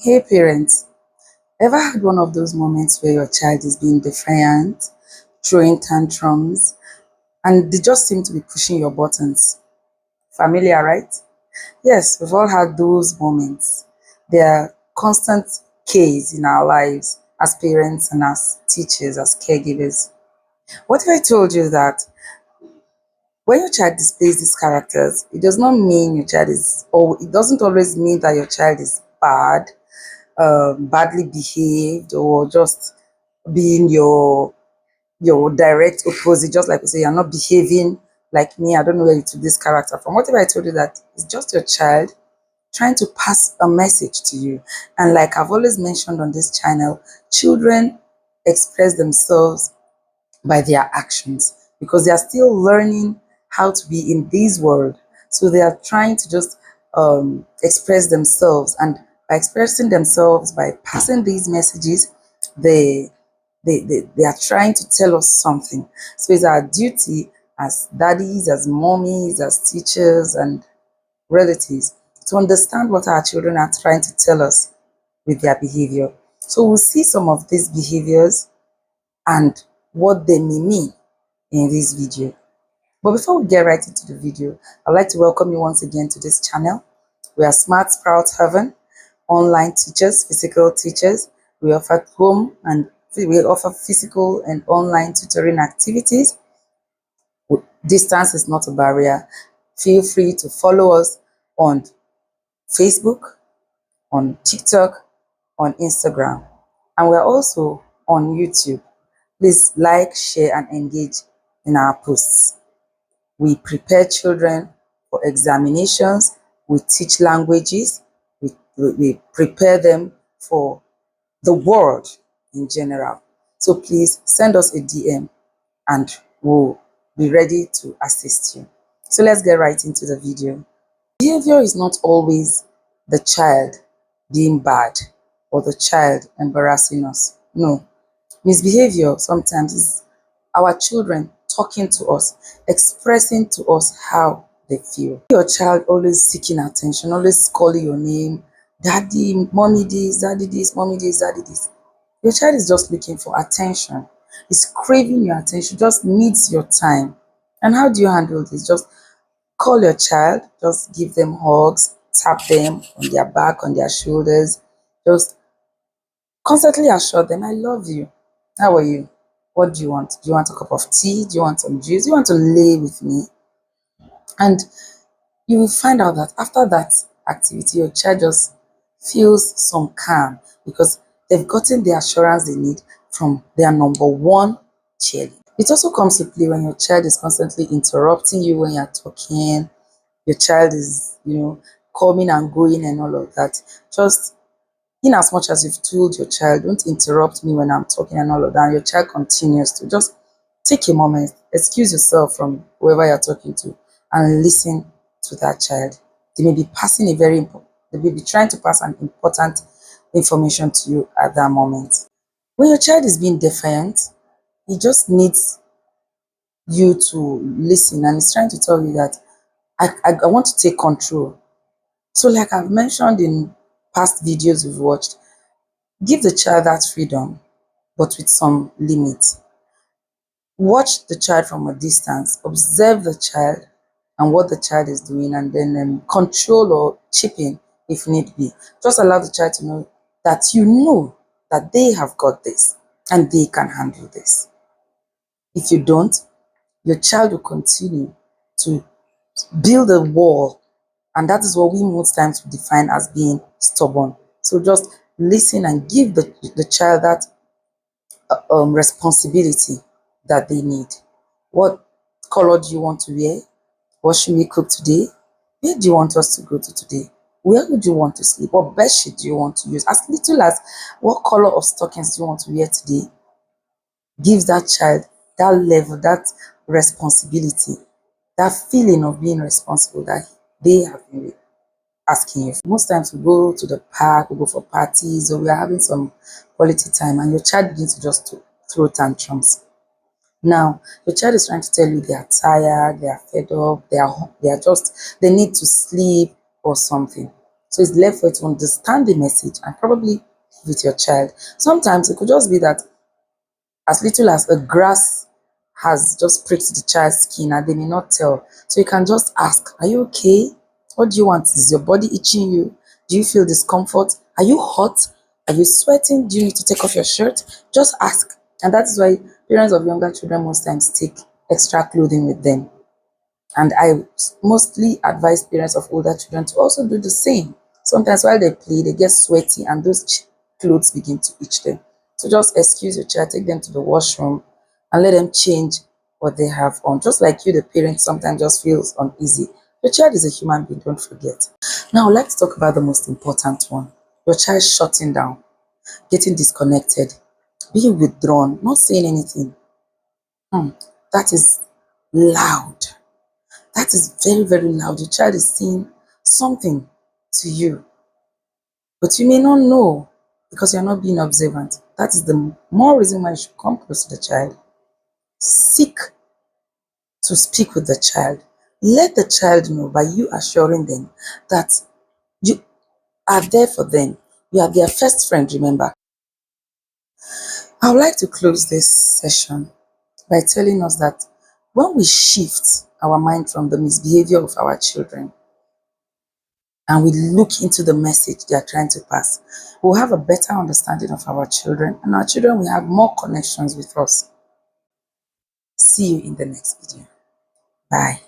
Hey parents, ever had one of those moments where your child is being defiant, throwing tantrums, and they just seem to be pushing your buttons? Familiar, right? Yes, we've all had those moments. They are constant case in our lives as parents and as teachers, as caregivers. What if I told you that when your child displays these characters, it does not mean your child is, or it doesn't always mean that your child is bad, badly behaved, or just being your direct opposite, just like we say, you're not behaving like me. I don't know where you took this character from. What if I told you that it's just your child trying to pass a message to you? And like I've always mentioned on this channel, children express themselves by their actions because they are still learning how to be in this world. So they are trying to just express themselves, and by expressing themselves, by passing these messages, they they are trying to tell us something. So it's our duty as daddies, as mommies, as teachers and relatives to understand what our children are trying to tell us with their behavior. So we'll see some of these behaviors and what they may mean in this video. But before we get right into the video, I'd like to welcome you once again to this channel. We are Smart Sprout Heaven, online teachers, physical teachers. We offer home and we offer physical and online tutoring activities. Distance is not a barrier. Feel free to follow us on Facebook, on TikTok, on Instagram, and we're also on YouTube. Please like, share, and engage in our posts. We prepare children for examinations. We teach languages. We prepare them for the world in general. So please send us a DM and we'll be ready to assist you. So let's get right into the video. Behavior is not always the child being bad or the child embarrassing us. No. Misbehavior sometimes is our children talking to us, expressing to us how they feel. Your child always seeking attention, always calling your name, daddy, mommy this, mommy this, daddy this. Your child is just looking for attention. It's craving your attention, just needs your time. And how do you handle this? Just call your child, just give them hugs, tap them on their back, on their shoulders, just constantly assure them, I love you. How are you? What do you want? Do you want a cup of tea? Do you want some juice? Do you want to lay with me? And you will find out that after that activity, your child just feels some calm because they've gotten the assurance they need from their number one cheerleader. It also comes to play when your child is constantly interrupting you when you're talking. Your child is, coming and going and all of that. Just in as much as you've told your child, don't interrupt me when I'm talking and all of that, and your child continues to, just take a moment, excuse yourself from whoever you're talking to, and listen to that child. They may be passing a very important, they may be trying to pass an important information to you at that moment. When your child is being defiant, he just needs you to listen, and he's trying to tell you that I want to take control. So, like I've mentioned in past videos we've watched, give the child that freedom, but with some limits. Watch the child from a distance, observe the child and what the child is doing, and then control or chip in if need be. Just allow the child to know that you know that they have got this and they can handle this. If you don't, your child will continue to build a wall, and that is what we most times define as being stubborn. So just listen and give the child that responsibility that they need. What color do you want to wear? What should we cook today? Where do you want us to go to today? Where would you want to sleep? What bed sheet do you want to use? As little as what color of stockings do you want to wear today? Gives that child that level, that responsibility, that feeling of being responsible that they have been asking you. Most times we go to the park, we go for parties, or we are having some quality time, and your child begins to just throw tantrums. Now, your child is trying to tell you they are tired, they are fed up, they need to sleep or something. So it's left for you to understand the message and probably with your child. Sometimes it could just be that as little as a grass has just pricked the child's skin and they may not tell. So you can just ask, are you okay? What do you want? Is your body itching you? Do you feel discomfort? Are you hot? Are you sweating? Do you need to take off your shirt? Just ask. And that is why parents of younger children most times take extra clothing with them. And I mostly advise parents of older children to also do the same. Sometimes while they play, they get sweaty and those clothes begin to itch them. So just excuse your child, take them to the washroom and let them change what they have on. Just like you, the parent sometimes just feels uneasy. Your child is a human being, don't forget. Now, let's talk about the most important one. Your child shutting down, getting disconnected, being withdrawn, not saying anything. That is loud. That is very, very loud. Your child is saying something to you, but you may not know because you're not being observant. That is the more reason why you should come close to the child. Seek to speak with the child. Let the child know by you assuring them that you are there for them. You are their first friend, remember. I would like to close this session by telling us that when we shift our mind from the misbehavior of our children and we look into the message they are trying to pass, we'll have a better understanding of our children, and our children will have more connections with us. See you in the next video. Bye.